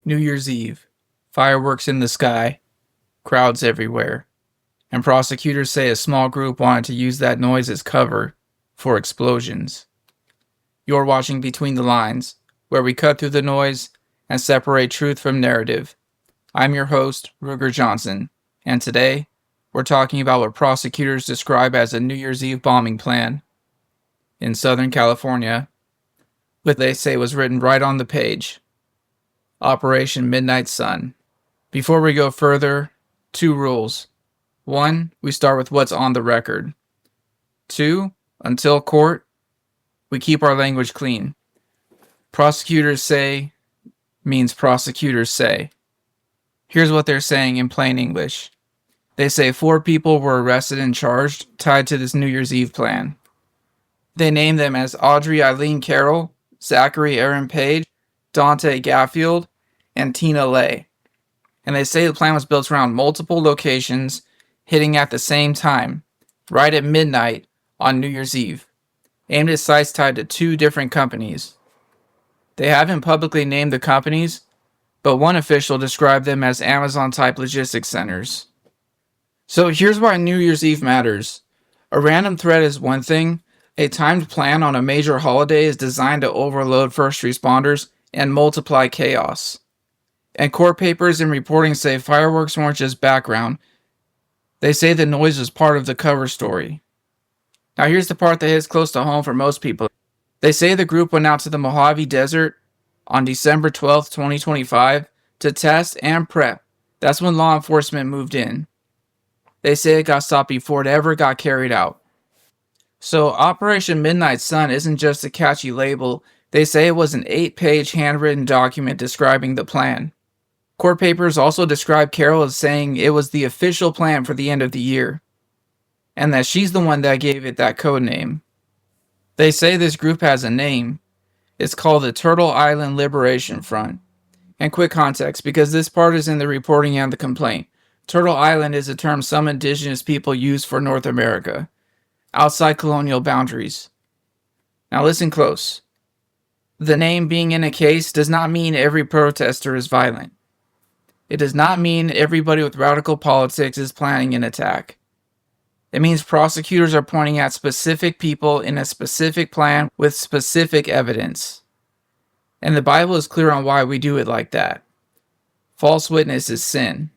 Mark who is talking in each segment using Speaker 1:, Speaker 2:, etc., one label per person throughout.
Speaker 1: New Year's Eve. Fireworks in the sky. Crowds everywhere. And prosecutors say a small group wanted to use that noise as cover for explosions. You're watching Between the Lines, where we cut through the noise and separate truth from narrative. I'm your host, Ruger Johnson, and today we're talking about what prosecutors describe as a New Year's Eve bombing plan in Southern California, what they say was written right on the page. Operation Midnight Sun. Before we go further, 2 rules. 1, we start with what's on the record. 2, until court, we keep our language clean. Prosecutors say means prosecutors say. Here's what they're saying in plain English. They say 4 people were arrested and charged tied to this New Year's Eve plan. They name them as Audrey Eileen Carroll, Zachary Aaron Page, Dante Gaffield, and Tina Lay. And they say the plan was built around multiple locations hitting at the same time, right at midnight on New Year's Eve, aimed at sites tied to 2 different companies. They haven't publicly named the companies, but one official described them as Amazon-type logistics centers. So here's why New Year's Eve matters. A random threat is one thing. A timed plan on a major holiday is designed to overload first responders and multiply chaos. And court papers and reporting say fireworks weren't just background. They say the noise was part of the cover story. Now here's the part that hits close to home for most people. They say the group went out to the Mojave Desert on December 12, 2025 to test and prep. That's when law enforcement moved in. They say it got stopped before it ever got carried out. So Operation Midnight Sun isn't just a catchy label. They say it was an 8-page handwritten document describing the plan. Court papers also describe Carroll as saying it was the official plan for the end of the year, and that she's the one that gave it that code name. They say this group has a name. It's called the Turtle Island Liberation Front. And quick context, because this part is in the reporting and the complaint. Turtle Island is a term some indigenous people use for North America, outside colonial boundaries. Now listen close. The name being in a case does not mean every protester is violent. It does not mean everybody with radical politics is planning an attack. It means prosecutors are pointing at specific people in a specific plan with specific evidence. And the Bible is clear on why we do it like that. False witness is sin.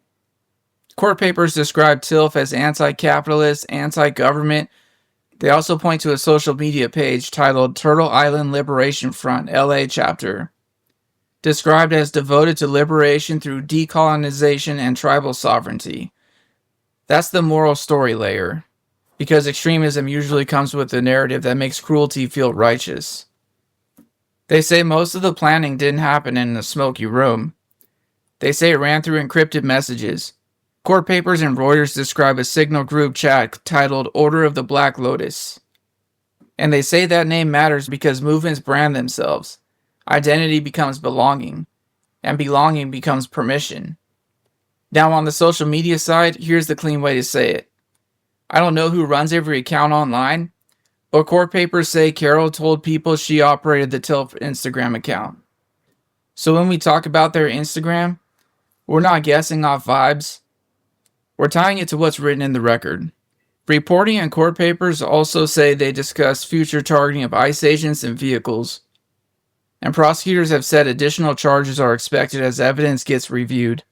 Speaker 1: Court papers describe TILF as anti-capitalist, anti-government. They also point to a social media page titled Turtle Island Liberation Front, LA chapter, described as devoted to liberation through decolonization and tribal sovereignty. That's the moral story layer, because extremism usually comes with a narrative that makes cruelty feel righteous. They say most of the planning didn't happen in a smoky room. They say it ran through encrypted messages. Court papers and Reuters describe a signal group chat titled Order of the Black Lotus. And they say that name matters because movements brand themselves. Identity becomes belonging, and belonging becomes permission. Now on the social media side, here's the clean way to say it. I don't know who runs every account online, but court papers say Carroll told people she operated the TILF Instagram account. So when we talk about their Instagram, we're not guessing off vibes. We're tying it to what's written in the record. Reporting and court papers also say they discuss future targeting of ICE agents and vehicles. And prosecutors have said additional charges are expected as evidence gets reviewed.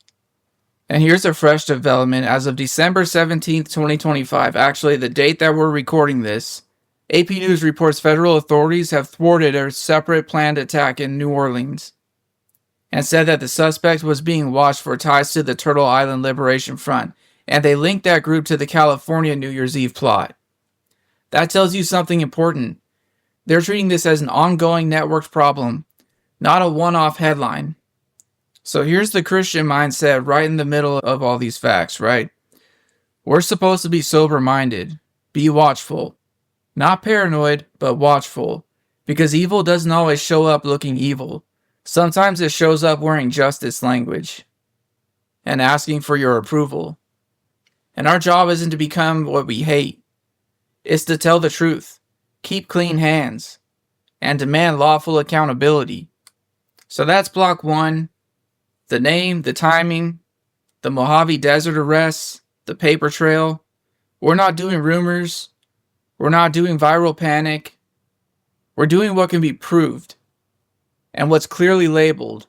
Speaker 1: And here's a fresh development. As of December 17th, 2025, actually the date that we're recording this, AP News reports federal authorities have thwarted a separate planned attack in New Orleans and said that the suspect was being watched for ties to the Turtle Island Liberation Front, and they linked that group to the California New Year's Eve plot. That tells you something important. They're treating this as an ongoing networked problem, not a one-off headline. So here's the Christian mindset right in the middle of all these facts, right? We're supposed to be sober-minded, be watchful. Not paranoid, but watchful. Because evil doesn't always show up looking evil. Sometimes it shows up wearing justice language and asking for your approval. And our job isn't to become what we hate. It's to tell the truth, keep clean hands, and demand lawful accountability. So that's block 1. The name, the timing, the Mojave Desert arrests, the paper trail. We're not doing rumors. We're not doing viral panic. We're doing what can be proved and what's clearly labeled.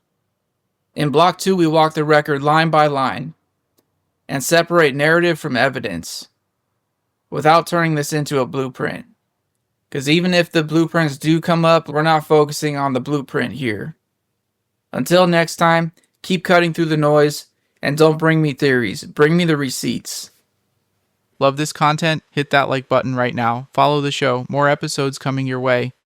Speaker 1: In Block 2, we walk the record line by line and separate narrative from evidence without turning this into a blueprint. Because even if the blueprints do come up, we're not focusing on the blueprint here. Until next time, keep cutting through the noise and don't bring me theories. Bring me the receipts.
Speaker 2: Love this content? Hit that like button right now. Follow the show. More episodes coming your way.